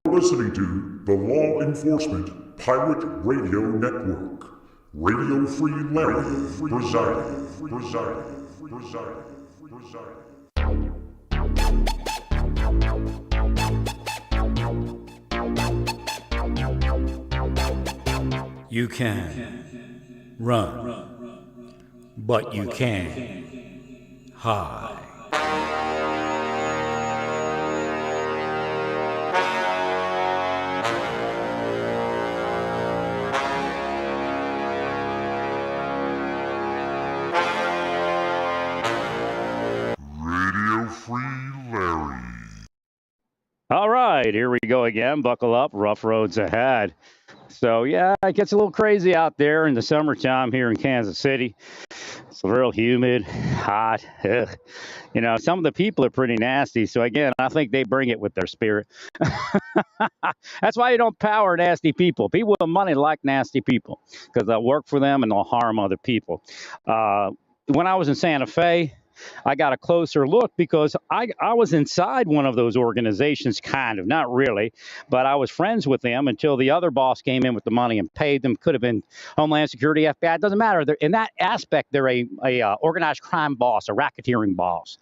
Listening to the Law Enforcement Pirate Radio Network. Radio Free Larry presiding. You can run, but you can't hide. Radio Free Larry. All right, here we go again. Buckle up, rough roads ahead. So, yeah, it gets a little crazy out there in the summertime here in Kansas City. It's real humid, hot. Ugh. You know, some of the people are pretty nasty. So, again, I think they bring it with their spirit. That's why you don't power nasty people. People with money like nasty people because they'll work for them and they'll harm other people. When I was in Santa Fe, I got a closer look because I was inside one of those organizations, kind of, not really, but I was friends with them until the other boss came in with the money and paid them. Could have been Homeland Security, FBI, it doesn't matter. In that aspect, they're a organized crime boss, a racketeering boss.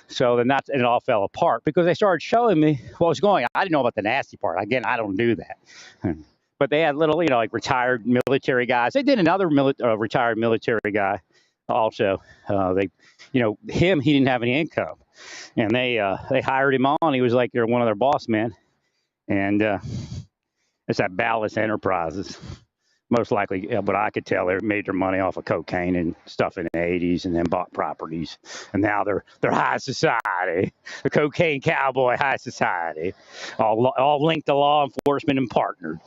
So then it all fell apart because they started showing me what was going on. I didn't know about the nasty part. Again, I don't do that. But they had little, like retired military guys. They did another retired military guy also. He didn't have any income, and they hired him on. He was like they're one of their boss men, and it's that Ballas Enterprises, most likely. But I could tell they made their money off of cocaine and stuff in the '80s, and then bought properties, and now they're high society, the cocaine cowboy high society, all linked to law enforcement and partnered.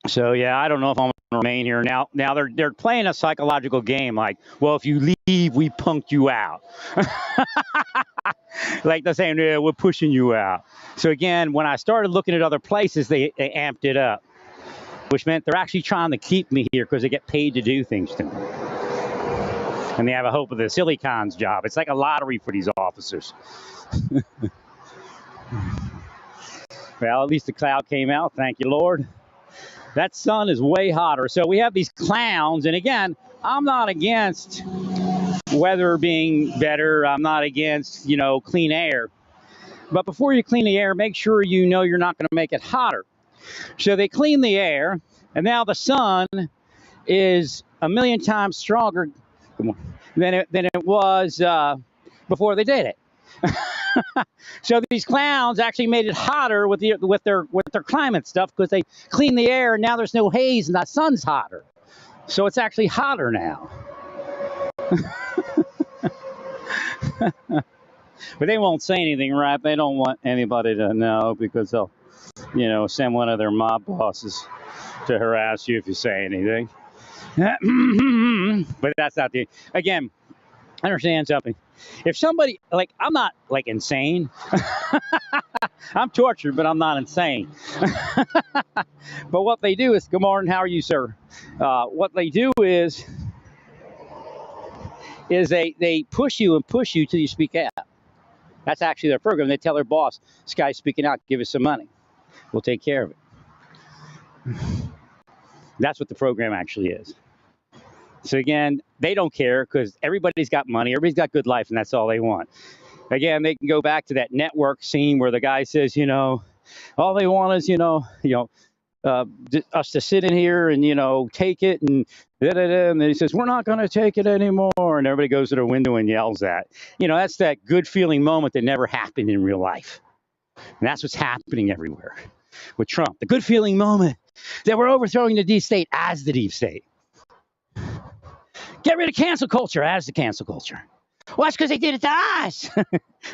So, yeah, I don't know if I'm going to remain here. Now they're playing a psychological game like, well, if you leave, we punked you out. Like they're saying, yeah, we're pushing you out. So, again, when I started looking at other places, they amped it up, which meant they're actually trying to keep me here because they get paid to do things to me. And they have a hope of the Silicon's job. It's like a lottery for these officers. Well, at least the cloud came out. Thank you, Lord. That sun is way hotter. So we have these clowns. And again, I'm not against weather being better. I'm not against, clean air. But before you clean the air, make sure you know you're not going to make it hotter. So they clean the air, and now the sun is a million times stronger than it was before they did it. So these clowns actually made it hotter with their climate stuff because they cleaned the air and now there's no haze and the sun's hotter. So it's actually hotter now. But they won't say anything, right? They don't want anybody to know because they'll, send one of their mob bosses to harass you if you say anything. But that's not again, understand something. If somebody, I'm not, insane. I'm tortured, but I'm not insane. But what they do is, good morning, how are you, sir? What they do is they push you till you speak out. That's actually their program. They tell their boss, this guy's speaking out, give us some money. We'll take care of it. That's what the program actually is. So again, they don't care because everybody's got money, everybody's got good life, and that's all they want. Again, they can go back to that network scene where the guy says, all they want is, us to sit in here and, take it and da-da-da. And then he says, we're not going to take it anymore. And everybody goes to their window and yells that. That's that good feeling moment that never happened in real life. And that's what's happening everywhere with Trump. The good feeling moment that we're overthrowing the deep state as the deep state. Get rid of cancel culture as the cancel culture. Well, that's because they did it to us.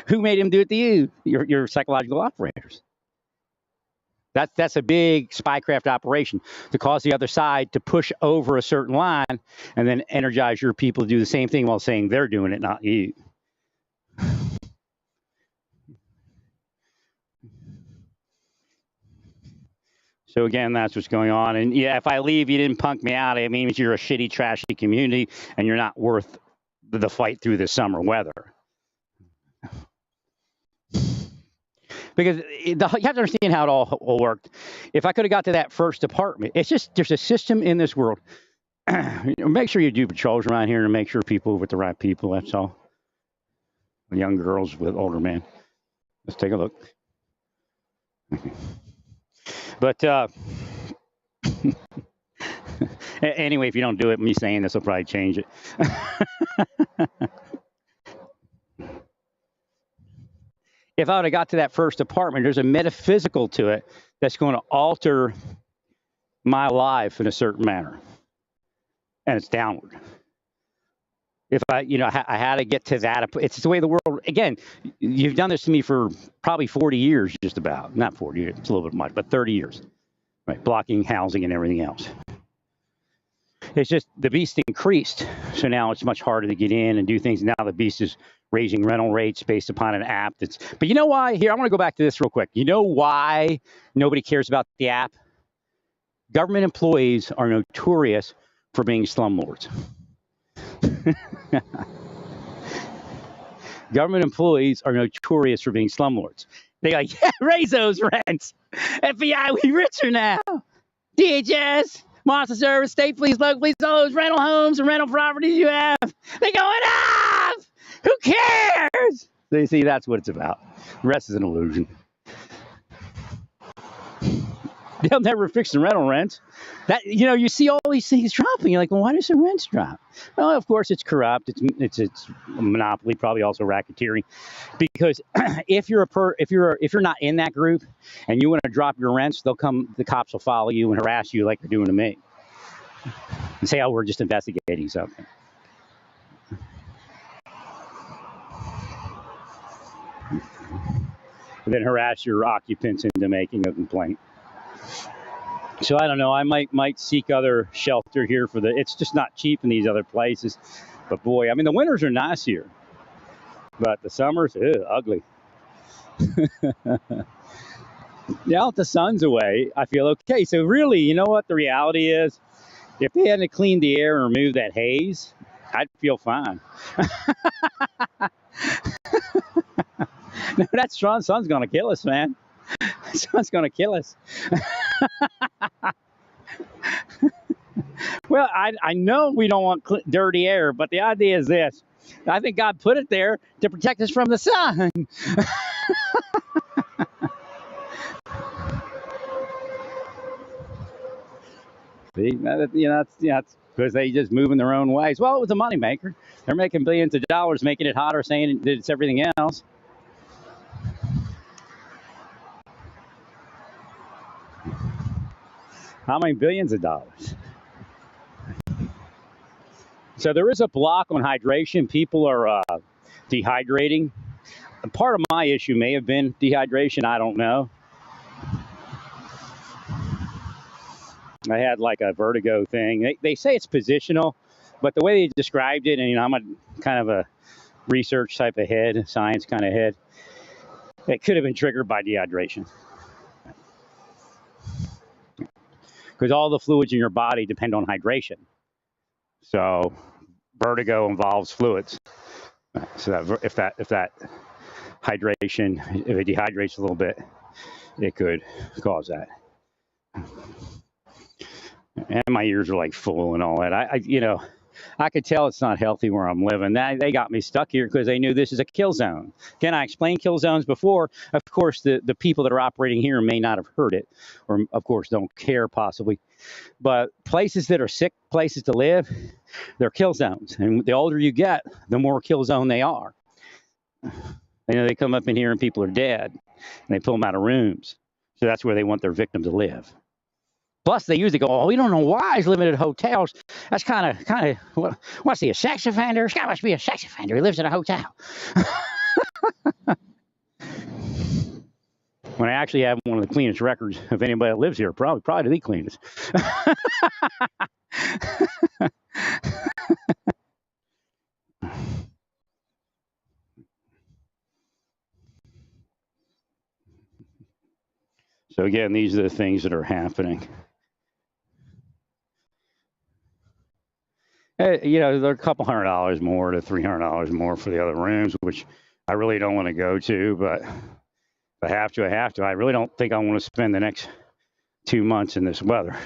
Who made him do it to you? Your psychological operators. That's a big spycraft operation to cause the other side to push over a certain line and then energize your people to do the same thing while saying they're doing it, not you. So again, that's what's going on. And yeah, if I leave, you didn't punk me out. It means you're a shitty, trashy community and you're not worth the fight through the summer weather. because you have to understand how it all worked. If I could have got to that first apartment, it's just there's a system in this world. Make sure you do patrols around here and make sure people with the right people. That's all. Young girls with older men. Let's take a look. But anyway, if you don't do it, me saying this will probably change it. If I would have got to that first apartment, there's a metaphysical to it that's going to alter my life in a certain manner, and it's downward. If I had to get to that, it's the way the world. Again, you've done this to me for probably 40 years, just about. Not 40 years, it's a little bit much, but 30 years, right? Blocking housing and everything else. It's just the beast increased, so now it's much harder to get in and do things. Now the beast is raising rental rates based upon an app that's. But you know why? Here, I want to go back to this real quick. You know why nobody cares about the app? Government employees are notorious for being slumlords. Government employees are notorious for being slumlords. They go, yeah, raise those rents. FBI, we richer now. DHS, Marshal Service, State Police, Local Police, all those rental homes and rental properties you have, they're going up. Who cares? So you see, that's what it's about. The rest is an illusion. They'll never fix the rental rents. That you see all these things dropping. You're like, well, why does the rents drop? Well, of course, it's corrupt. It's a monopoly, probably also racketeering. Because if you're not in that group and you want to drop your rents, the cops will follow you and harass you like they're doing to me, and say, oh, we're just investigating something. And then harass your occupants into making a complaint. So I don't know. I might seek other shelter here it's just not cheap in these other places. But boy, I mean, the winters are nice here, but the summers, ugly. Now that the sun's away, I feel okay. So really, you know what the reality is? If they hadn't cleaned the air and removed that haze, I'd feel fine. No, that strong sun's going to kill us, man. The sun's going to kill us. Well, I know we don't want dirty air, but the idea is this. I think God put it there to protect us from the sun. See, that's because they just move in their own ways. Well, it was a moneymaker. They're making billions of dollars, making it hotter, saying that it's everything else. How many billions of dollars? So there is a block on hydration. People are dehydrating. And part of my issue may have been dehydration. I don't know. I had like a vertigo thing. They say it's positional, but the way they described it, and I'm a kind of a research type of head, science kind of head, it could have been triggered by dehydration. Because all the fluids in your body depend on hydration. So vertigo involves fluids. So that if that hydration, if it dehydrates a little bit, it could cause that. And my ears are like full and all that. I could tell it's not healthy where I'm living. They got me stuck here because they knew this is a kill zone. Again, I explained kill zones before. Of course, the people that are operating here may not have heard it, or of course don't care possibly. But places that are sick places to live, they're kill zones. And the older you get, the more kill zone they are. They come up in here and people are dead, and they pull them out of rooms. So that's where they want their victim to live. Plus, they usually go, oh, we don't know why he's living at hotels. That's kind of, what's he, a sex offender? This guy must be a sex offender. He lives in a hotel. When I actually have one of the cleanest records of anybody that lives here, probably the cleanest. So again, these are the things that are happening. They're a couple $100 more to $300 more for the other rooms, which I really don't want to go to, but If I have to, I have to. I really don't think I want to spend the next 2 months in this weather.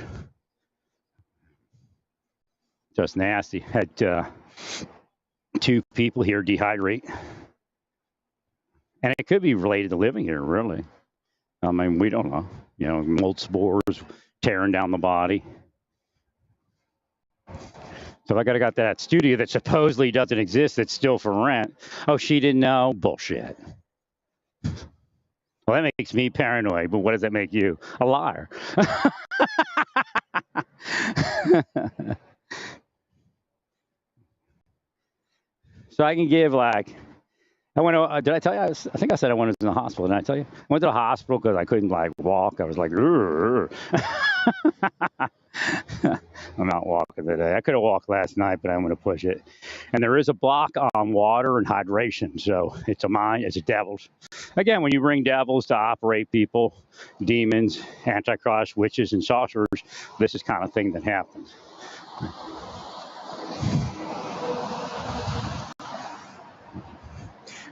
Just nasty. Had 2 people here dehydrate. And it could be related to living here, really. I mean, we don't know. You know, mold spores tearing down the body. So I got that studio that supposedly doesn't exist that's still for rent. Oh, she didn't know? Bullshit. Well, that makes me paranoid, but what does that make you? A liar. So I can give like, I went to, did I tell you? I think I said I went to the hospital. Did I tell you? I went to the hospital because I couldn't like walk. I was like, I'm not walking today. I could have walked last night, but I'm going to push it. And there is a block on water and hydration. So it's a devil's. Again, when you bring devils to operate people, demons, antichrist, witches, and sorcerers, this is kind of thing that happens.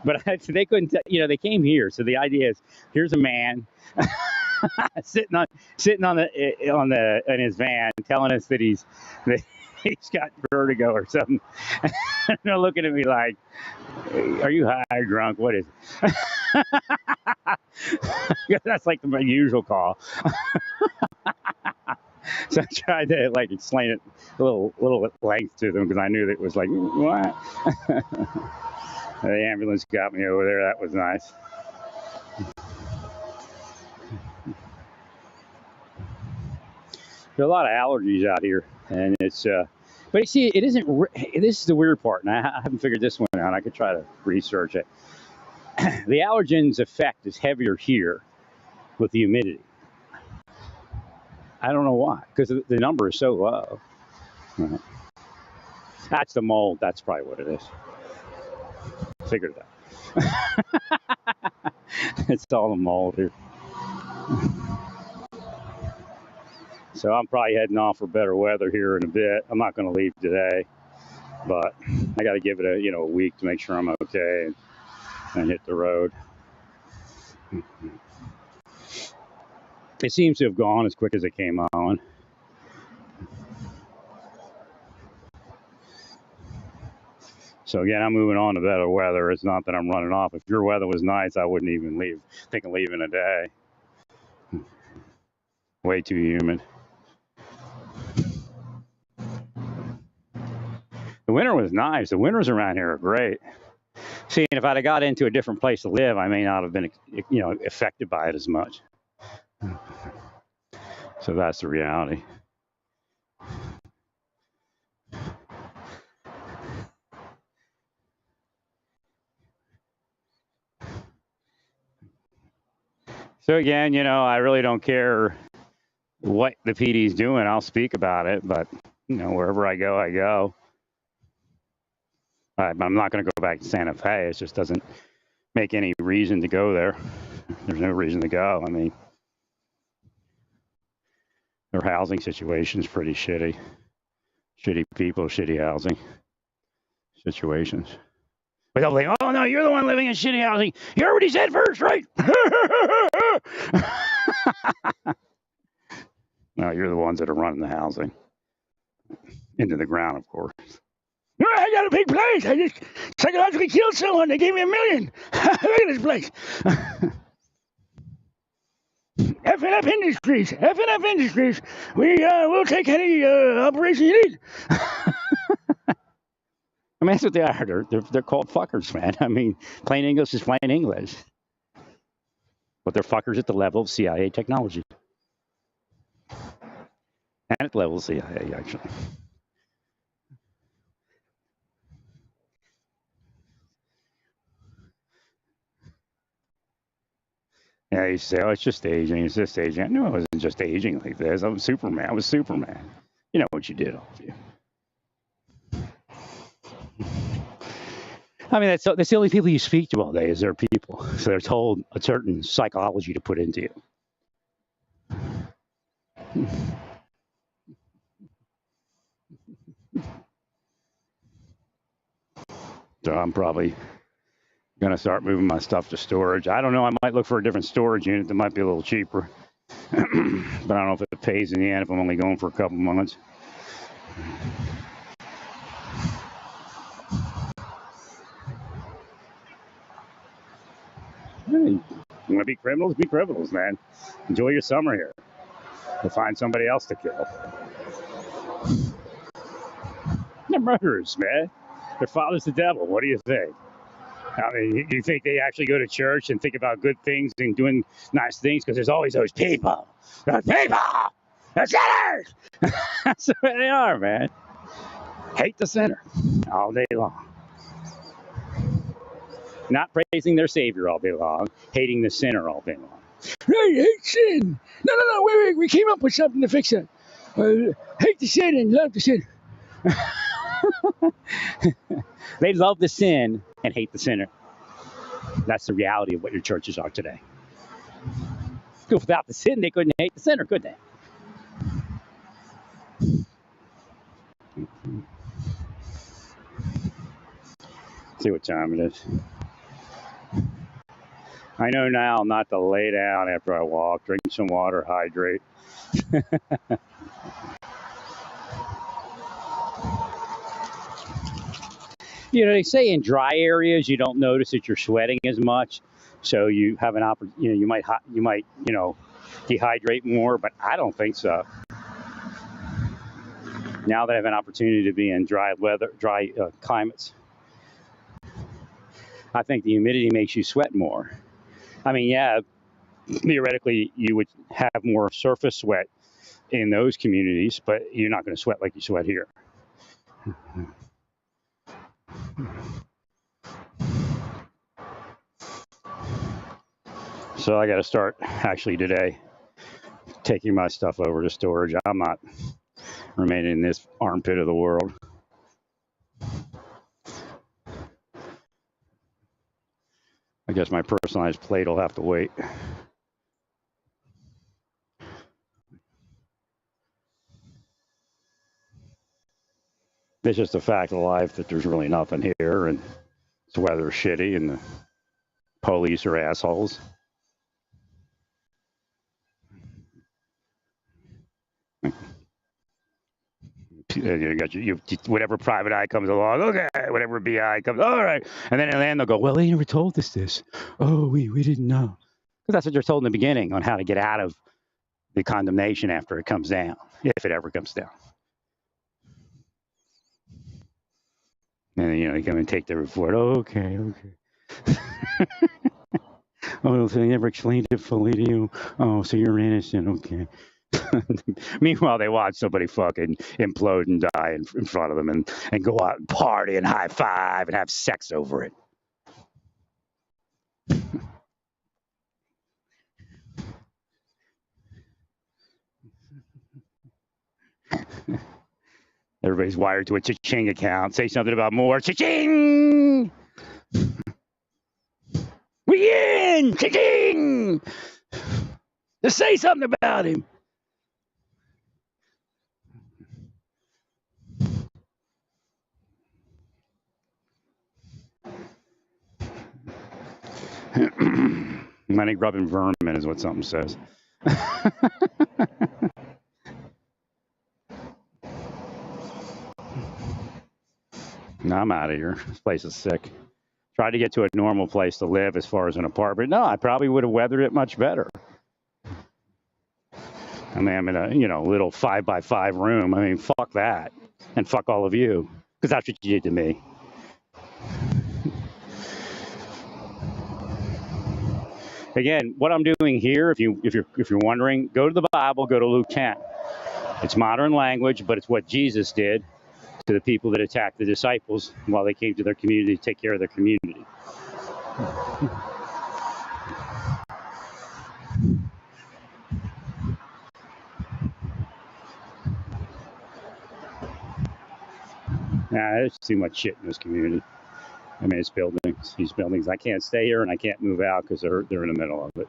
But they couldn't, they came here. So the idea is, here's a man sitting in his van, telling us that he's got vertigo or something. And they're looking at me like, "Are you high or drunk? What is it?" That's like the usual call. So I tried to like explain it a little at length to them because I knew that it was like, what? The ambulance got me over there. That was nice. There are a lot of allergies out here, and it's. But you see, it isn't. This is the weird part, and I haven't figured this one out. I could try to research it. The allergens effect is heavier here with the humidity. I don't know why, because the number is so low. That's the mold. That's probably what it is. Figured it out. It's all the mold here. So I'm probably heading off for better weather here in a bit. I'm not going to leave today, but I got to give it a week to make sure I'm okay and hit the road. It seems to have gone as quick as it came on. So again, I'm moving on to better weather. It's not that I'm running off. If your weather was nice, I wouldn't even think of leaving a day. Way too humid. The winter was nice. The winters around here are great. See, and if I'd have got into a different place to live, I may not have been, affected by it as much. So that's the reality. So again, I really don't care what the PD's doing. I'll speak about it, but wherever I go, I go. I'm not going to go back to Santa Fe. It just doesn't make any reason to go there. There's no reason to go. I mean, their housing situation is pretty shitty. Shitty people, shitty housing situations. But they'll think, oh no, you're the one living in shitty housing. You heard what he said first, right? No, you're the ones that are running the housing. Into the ground, of course. I got a big place. I just psychologically killed someone. They gave me $1 million. Look at this place. F&F Industries. F&F Industries. We'll take any operation you need. I mean, that's what they are. They're called fuckers, man. I mean, plain English is plain English. But they're fuckers at the level of CIA technology. And at the level of CIA, actually. Yeah, you say, oh, it's just aging. It's just aging. No, it wasn't just aging like this. I was Superman. I was Superman. You know what you did, all of you. I mean, that's the only people you speak to all day is their people. So they're told a certain psychology to put into you. So I'm probably Gonna start moving my stuff to storage. I don't know. I might look for a different storage unit that might be a little cheaper. But I don't know if it pays in the end if I'm only going for a couple months. Hey, you want to be criminals? Be criminals, man. Enjoy your summer here. We'll find somebody else to kill. They're murderers, man. Their father's the devil. What do you think? I mean, you think they actually go to church and think about good things and doing nice things? Because there's always those people. The people! The sinners! That's what they are, man. Hate the sinner all day long. Not praising their Savior all day long, hating the sinner all day long. Right, hate sin. No, wait, we came up with something to fix that. Hate the sin and love the sin. They love the sin and hate the sinner. That's the reality of what your churches are today. Because without the sin, they couldn't hate the sinner, could they? See what time it is. I know now not to lay down after I walk, drink some water, hydrate. You know, they say in dry areas you don't notice that you're sweating as much, so you have an opportunity. You might dehydrate more, but I don't think so. Now that I have an opportunity to be in dry climates, I think the humidity makes you sweat more. I mean, yeah, theoretically you would have more surface sweat in those communities, but you're not going to sweat like you sweat here. So I got to start actually today taking my stuff over to storage. I'm not remaining in this armpit of the world. I guess my personalized plate will have to wait. It's just a fact of life that there's really nothing here, and the weather's shitty, and the police are assholes. You got whatever private eye comes along, okay, whatever BI comes, all right, and then they'll go, well, they never told us this. Oh, we didn't know, because that's what you're told in the beginning on how to get out of the condemnation after it comes down, if it ever comes down. And then, you come and take the report. Oh, okay. Oh, so they never explained it fully to you. Oh, so you're innocent. Okay. Meanwhile, they watch somebody fucking implode and die in front of them and go out and party and high five and have sex over it. Everybody's wired to a cha-ching account. Say something about more. Cha-ching! We in! Cha-ching! Just say something about him. Money grubbing vermin is what something says. No, I'm out of here. This place is sick. Tried to get to a normal place to live as far as an apartment. No, I probably would have weathered it much better. I mean, I'm in a little 5x5 room. I mean, fuck that, and fuck all of you, because that's what you did to me. Again, what I'm doing here, if you're wondering, go to the Bible, go to Luke 10. It's modern language, but it's what Jesus did to the people that attacked the disciples while they came to their community to take care of their community. There's too much shit in this community. I mean, it's buildings. These buildings. I can't stay here and I can't move out because they're in the middle of it.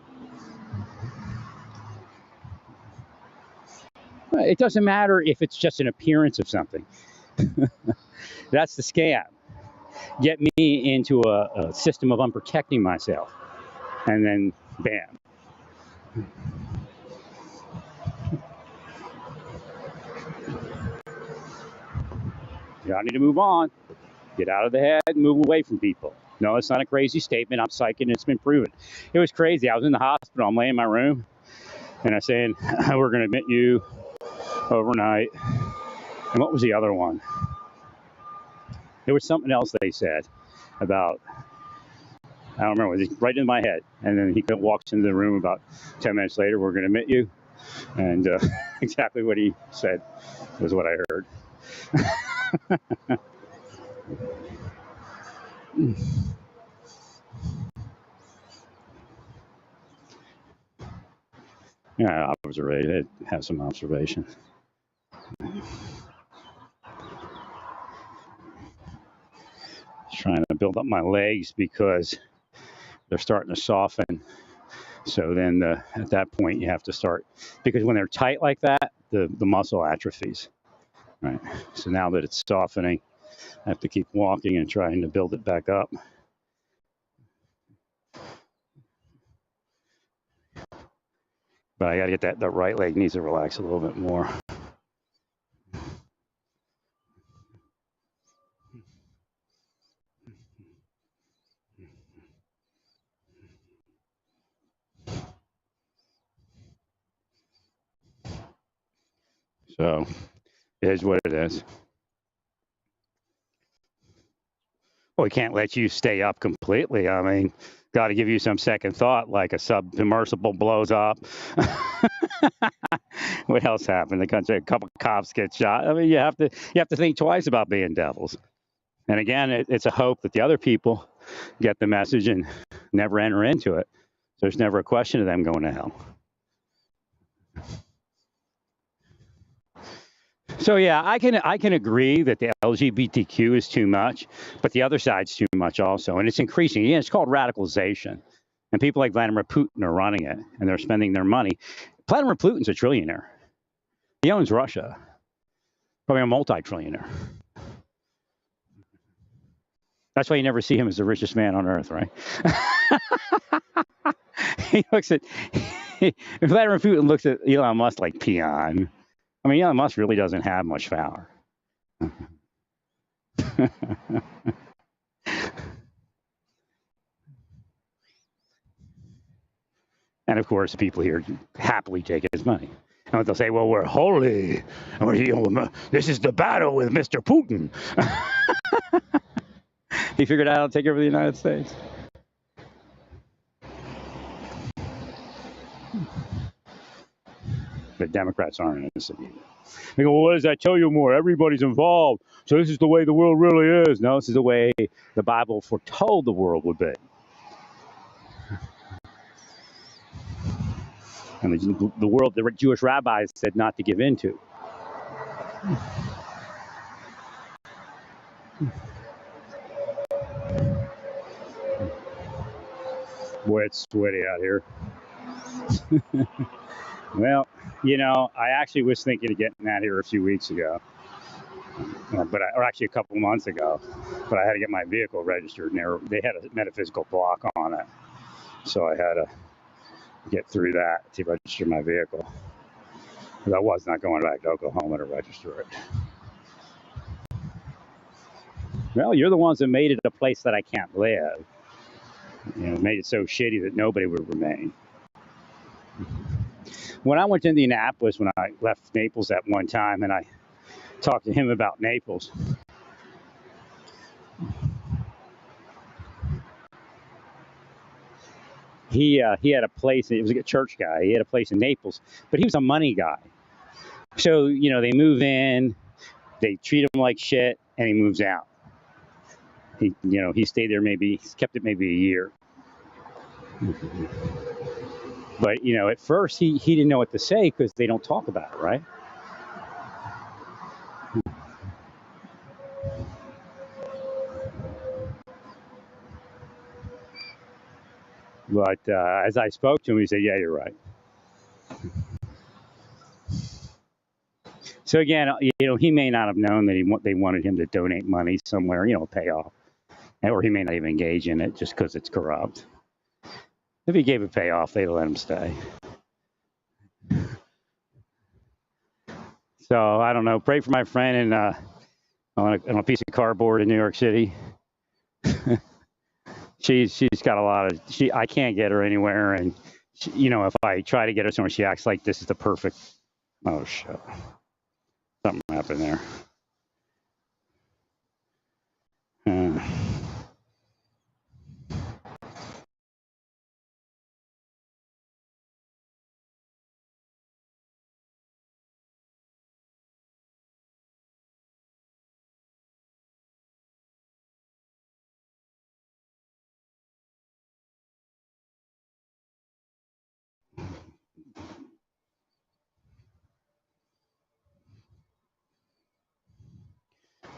It doesn't matter if it's just an appearance of something. That's the scam. get me into a system of unprotecting myself. And then, bam. I need to move on. Get out of the head and move away from people. No, it's not a crazy statement. I'm psychic. It's been proven. It was crazy. I was in the hospital. I'm laying in my room. And I saying, we're going to admit you overnight. And what was the other one? There was something else they said about, I don't remember, it was right in my head. And then he walks into the room about 10 minutes later, we're going to admit you. And exactly what he said was what I heard. Yeah, I was ready to have some observation. Trying to build up my legs because they're starting to soften. So then at that point you have to start, because when they're tight like that, the muscle atrophies. Right. So now that it's softening, I have to keep walking and trying to build it back up. But I got to get that right leg needs to relax a little bit more. So it is what it is. Well, we can't let you stay up completely. I mean, got to give you some second thought, like a submersible blows up. What else happened? The country, a couple of cops get shot. I mean, you have to think twice about being devils. And again, it's a hope that the other people get the message and never enter into it. There's never a question of them going to hell. So yeah, I can agree that the LGBTQ is too much, but the other side's too much also, and it's increasing. Yeah, it's called radicalization, and people like Vladimir Putin are running it, and they're spending their money. Vladimir Putin's a trillionaire. He owns Russia, probably a multi-trillionaire. That's why you never see him as the richest man on earth, right? He looks at Vladimir Putin looks at Elon Musk like peon. I mean, Elon Musk really doesn't have much power. And of course, the people here happily take his money. And they'll say, well, we're holy. And this is the battle with Mr. Putin. He figured out how to take over the United States. The Democrats aren't innocent either. They go, well, what does that tell you more? Everybody's involved. So this is the way the world really is. No, this is the way the Bible foretold the world would be. And the world, the Jewish rabbis said not to give into. Boy, it's sweaty out here. Well, you know, I actually was thinking of getting out here a few weeks ago, or actually a couple months ago, but I had to get my vehicle registered, and they had a metaphysical block on it, so I had to get through that to register my vehicle, because I was not going back to Oklahoma to register it. Well, you're the ones that made it a place that I can't live. You know, made it so shitty that nobody would remain. When I went to Indianapolis, when I left Naples at one time, and I talked to him about Naples, he had a place. It was a church guy. He had a place in Naples, but he was a money guy. So you know, they move in, they treat him like shit, and he moves out. He stayed there kept it maybe a year. But, you know, at first he didn't know what to say because they don't talk about it, right? But as I spoke to him, he said, yeah, you're right. So again, you know, he may not have known that they wanted him to donate money somewhere, you know, pay off or he may not even engage in it just because it's corrupt. If he gave a payoff, they'd let him stay. So I don't know. Pray for my friend on a piece of cardboard in New York City. she's got a lot of I can't get her anywhere, and she, if I try to get her somewhere, she acts like this is the perfect. Oh shit! Something happened there.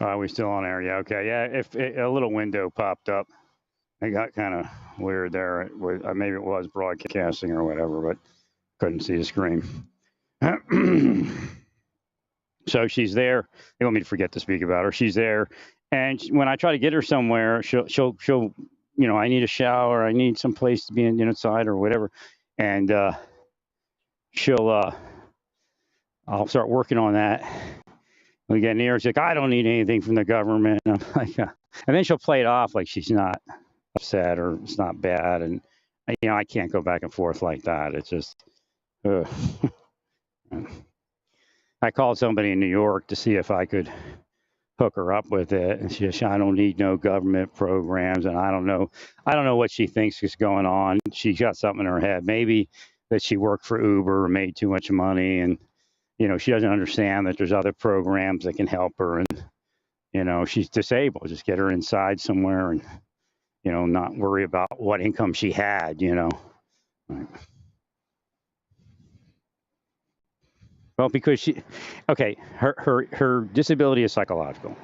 Are we still on air? Yeah. Okay. Yeah. If a little window popped up, it got kind of weird there. Maybe it was broadcasting or whatever, but couldn't see the screen. So she's there. They want me to forget to speak about her. She's there, and when I try to get her somewhere, she'll I need a shower, I need some place to be inside or whatever, and I'll start working on that. We get near, she's like, I don't need anything from the government. And I'm like, and then she'll play it off like she's not upset or it's not bad, and I can't go back and forth like that. It's just. I called somebody in New York to see if I could hook her up with it, and she said, I don't need no government programs, and I don't know what she thinks is going on. She's got something in her head, maybe that she worked for Uber or made too much money, and she doesn't understand that there's other programs that can help her, and she's disabled. Just get her inside somewhere, and not worry about what income she had. Well, because her disability is psychological.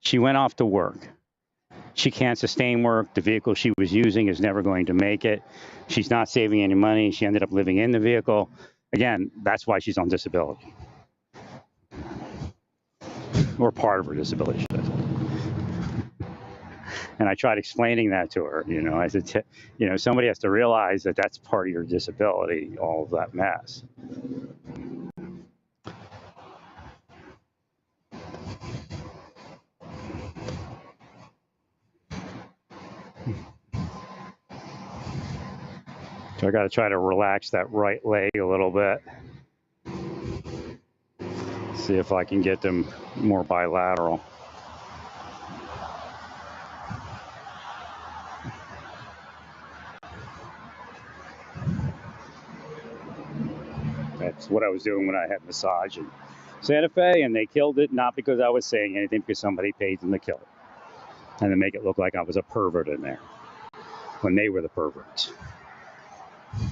She went off to work. She can't sustain work. The vehicle she was using is never going to make it. She's not saving any money. She ended up living in the vehicle. Again, that's why she's on disability. Or part of her disability, should I say. And I tried explaining that to her. I said, somebody has to realize that that's part of your disability, all of that mess. So I got to try to relax that right leg a little bit. See if I can get them more bilateral. That's what I was doing when I had massage in Santa Fe, and they killed it, not because I was saying anything, because somebody paid them to kill it. And to make it look like I was a pervert in there, when they were the perverts.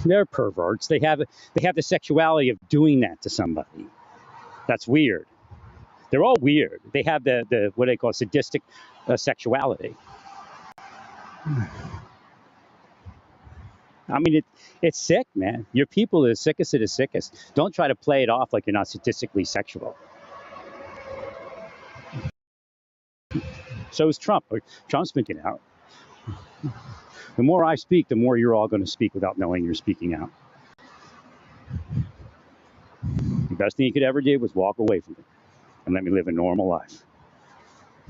They're perverts. They have the sexuality of doing that to somebody. That's weird. They're all weird. They have the what they call sadistic sexuality. I mean, it's sick, man. Your people are the sickest of the sickest. Don't try to play it off like you're not sadistically sexual. So is Trump. Trump's speaking out. The more I speak, the more you're all going to speak without knowing you're speaking out. The best thing you could ever do was walk away from it and let me live a normal life.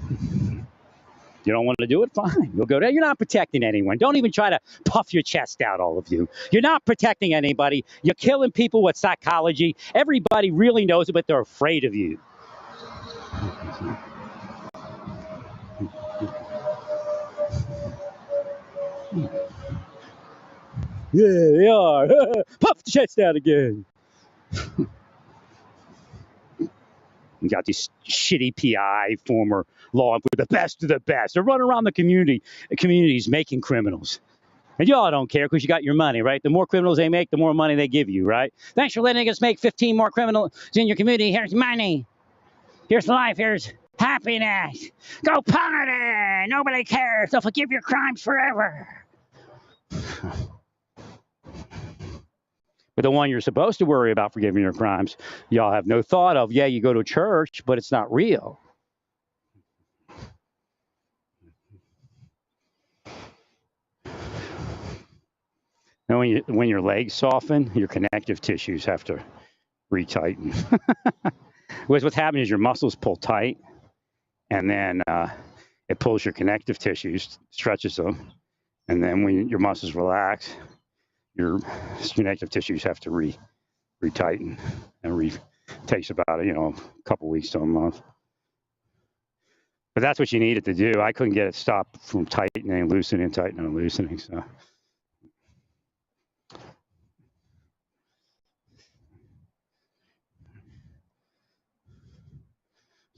You don't want to do it? Fine. You'll go there. You're not protecting anyone. Don't even try to puff your chest out, all of you. You're not protecting anybody. You're killing people with psychology. Everybody really knows it, but they're afraid of you. Yeah, they are. Puff the chest out again. You got these shitty PI, former law, the best of the best. They're running around the communities making criminals. And y'all don't care because you got your money, right? The more criminals they make, the more money they give you, right? Thanks for letting us make 15 more criminals in your community. Here's money. Here's life. Here's happiness. Go party. Nobody cares. They'll forgive your crimes forever. But the one you're supposed to worry about forgiving your crimes, y'all have no thought of. Yeah, you go to church, but it's not real. And when your legs soften, your connective tissues have to retighten. Because what's happening is your muscles pull tight, and then it pulls your connective tissues, stretches them, and then when your muscles relax, your connective tissues have to retighten, and takes about a couple weeks to a month. But that's what you need it to do. I couldn't get it stopped from tightening, loosening, tightening, and loosening. So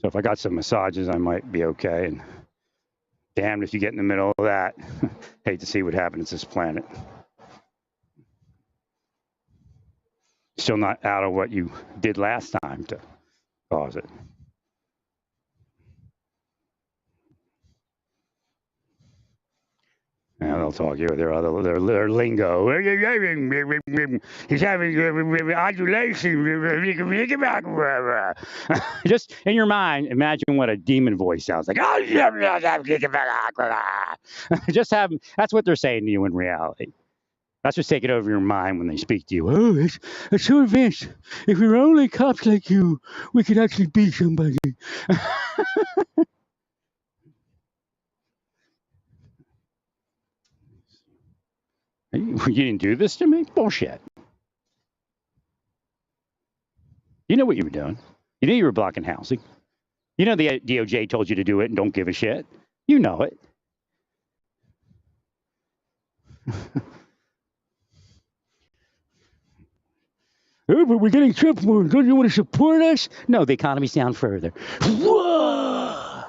if I got some massages, I might be okay. And damned if you get in the middle of that. Hate to see what happens to this planet. Still not out of what you did last time to cause it. Yeah, they'll talk you with their lingo. He's having adulation. Just in your mind, imagine what a demon voice sounds like. Just have that's what they're saying to you in reality. That's what's taking over your mind when they speak to you. Oh, it's so advanced. If we were only cops like you, we could actually beat somebody. You didn't do this to me? Bullshit. You know what you were doing. You knew you were blocking housing. You know the DOJ told you to do it and don't give a shit. You know it. Oh, but we're getting Trump more. Don't you want to support us? No, the economy's down further. Whoa!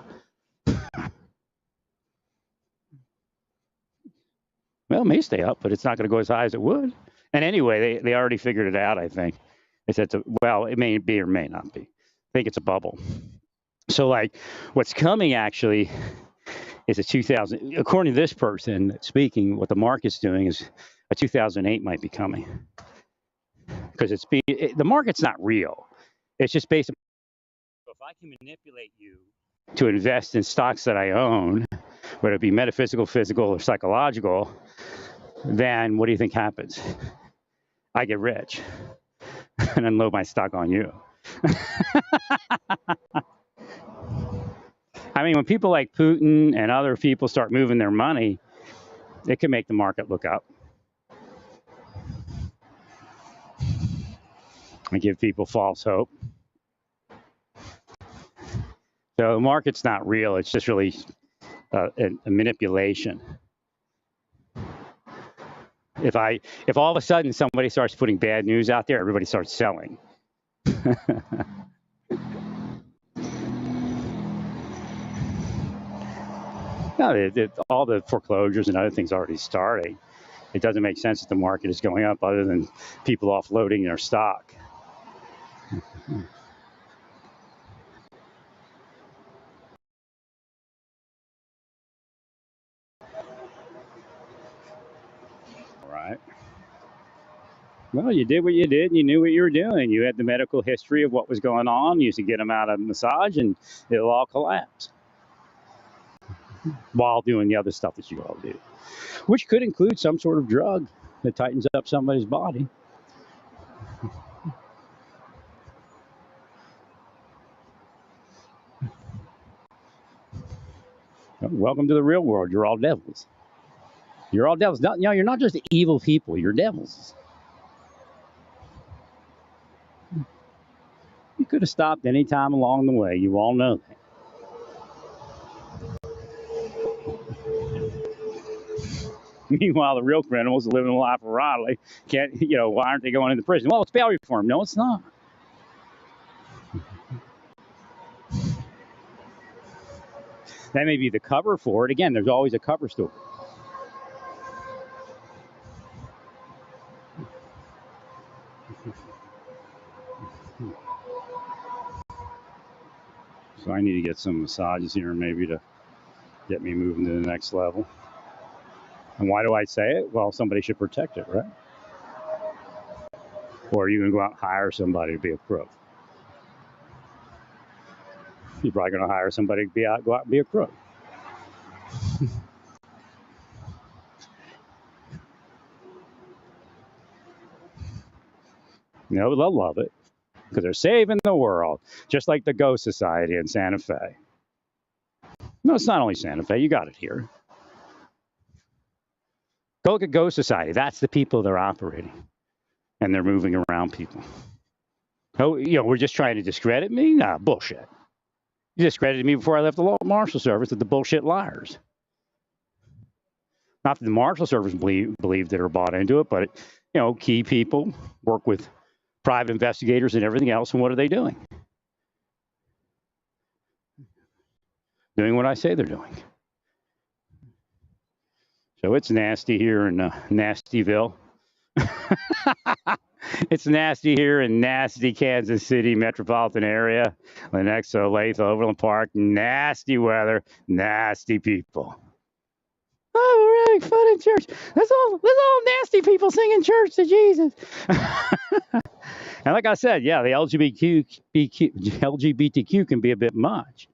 Well, it may stay up, but it's not going to go as high as it would. And anyway, they already figured it out, I think. They said, well, it may be or may not be. I think it's a bubble. So, like, what's coming actually is a 2000, according to this person speaking, what the market's doing is a 2008 might be coming. Because the market's not real. It's just based on, so if I can manipulate you to invest in stocks that I own, whether it be metaphysical, physical, or psychological, then what do you think happens? I get rich and unload my stock on you. I mean, when people like Putin and other people start moving their money, it can make the market look up. And give people false hope. So the market's not real. It's just really a manipulation. If all of a sudden somebody starts putting bad news out there, everybody starts selling. No, all the foreclosures and other things already starting. It doesn't make sense that the market is going up other than people offloading their stock. Right. Well, you did what you did, and you knew what you were doing. You had the medical history of what was going on. You used to get them out of massage, and it'll all collapse while doing the other stuff that you all do, which could include some sort of drug that tightens up somebody's body. Welcome to the real world. You're all devils. You're all devils. You're not just evil people. You're devils. You could have stopped any time along the way. You all know that. Meanwhile, the real criminals living a life of Riley can't, why aren't they going into prison? Well, it's bail reform. No, it's not. That may be the cover for it. Again, there's always a cover story. So I need to get some massages here maybe to get me moving to the next level. And why do I say it? Well, somebody should protect it, right? Or you can go out and hire somebody to be a crook. You're probably going to hire somebody to go out and be a crook. They'll love it because they're saving the world, just like the Ghost Society in Santa Fe. No, it's not only Santa Fe. You got it here. Go look at Ghost Society. That's the people they're operating, and they're moving around people. Oh, we're just trying to discredit me? Nah, bullshit. You discredited me before I left the Marshal Service with the bullshit liars. Not that the Marshal Service believed it or bought into it, but key people work with private investigators and everything else. And what are they doing? Doing what I say they're doing. So it's nasty here in Nastyville. It's nasty here in nasty Kansas City metropolitan area. Lenexa, Olathe, Overland Park. Nasty weather, nasty people. Oh, we're having fun in church. That's all nasty people singing church to Jesus. And like I said, yeah, the LGBTQ can be a bit much.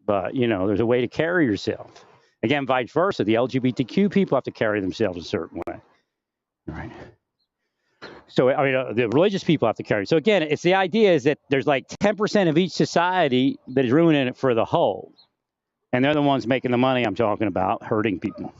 But, there's a way to carry yourself. Again, vice versa. The LGBTQ people have to carry themselves a certain way. Right. So, the religious people have to carry. So, again, it's the idea is that there's like 10% of each society that is ruining it for the whole. And they're the ones making the money I'm talking about, hurting people.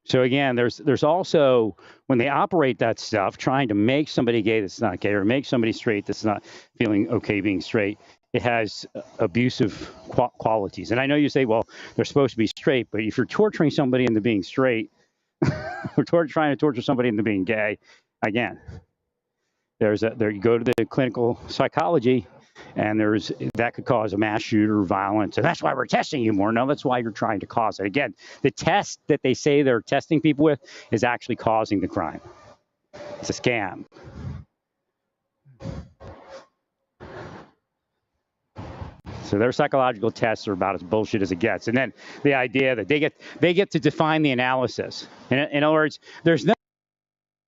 So again, there's also, when they operate that stuff, trying to make somebody gay that's not gay, or make somebody straight that's not feeling okay being straight, it has abusive qualities. And I know you say, well, they're supposed to be straight, but if you're torturing somebody into being straight, or trying to torture somebody into being gay, again, there you go to the clinical psychology, and that could cause a mass shooter, violence, and that's why we're testing you more. No, that's why you're trying to cause it. Again, the test that they say they're testing people with is actually causing the crime. It's a scam. So their psychological tests are about as bullshit as it gets. And then the idea that they get to define the analysis. In other words, there's no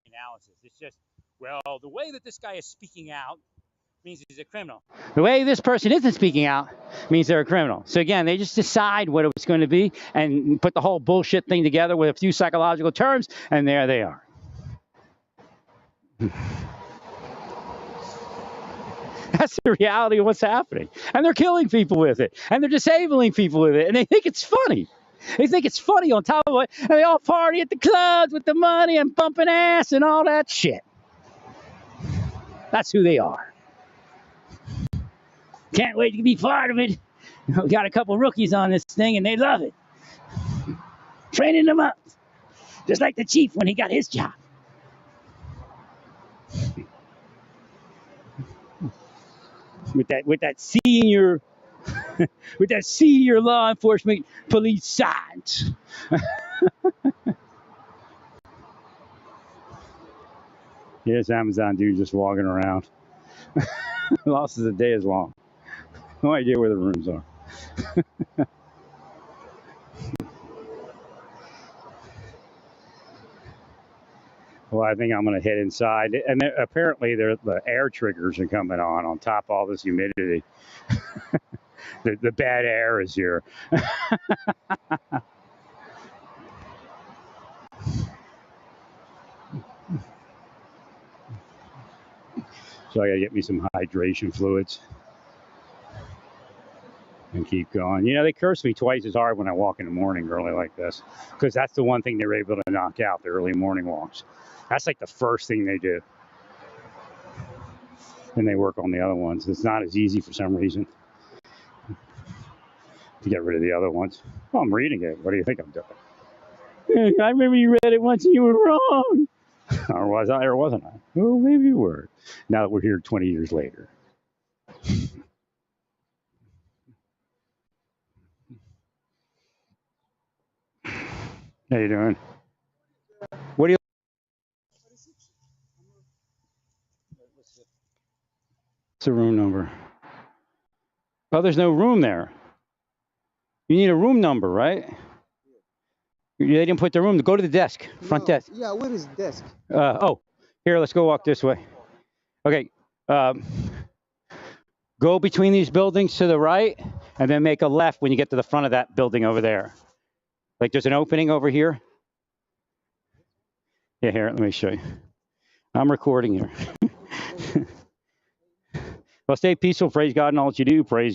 analysis. It's just, well, the way that this guy is speaking out means he's a criminal. The way this person isn't speaking out means they're a criminal. So again, they just decide what it's going to be and put the whole bullshit thing together with a few psychological terms, and there they are. That's the reality of what's happening. And they're killing people with it. And they're disabling people with it. And they think it's funny. They think it's funny on top of it. And they all party at the clubs with the money and bumping ass and all that shit. That's who they are. Can't wait to be part of it. We got a couple rookies on this thing, and they love it. Training them up. Just like the chief when he got his job. With that senior law enforcement police science. Here's Amazon dude just walking around. Lost as the day is long. No idea where the rooms are. Well, I think I'm going to head inside. And apparently the air triggers are coming on top of all this humidity. The bad air is here. So I got to get me some hydration fluids and keep going. They curse me twice as hard when I walk in the morning early like this, because that's the one thing they're able to knock out, the early morning walks. That's like the first thing they do. And they work on the other ones. It's not as easy for some reason to get rid of the other ones. Well, I'm reading it. What do you think I'm doing? I remember you read it once and you were wrong. Or was I, or wasn't I? Well, maybe you were. Now that we're here 20 years later. How you doing? What do you... What's the room number? Oh, there's no room there. You need a room number, right? They didn't put the room. Go to the desk, front No. desk. Yeah, where is desk? Oh, here, let's go walk this way. Okay. Go between these buildings to the right, and then make a left when you get to the front of that building over there. Like there's an opening over here. Yeah, here, let me show you. I'm recording here. Well, stay peaceful. Praise God in all that you do. Praise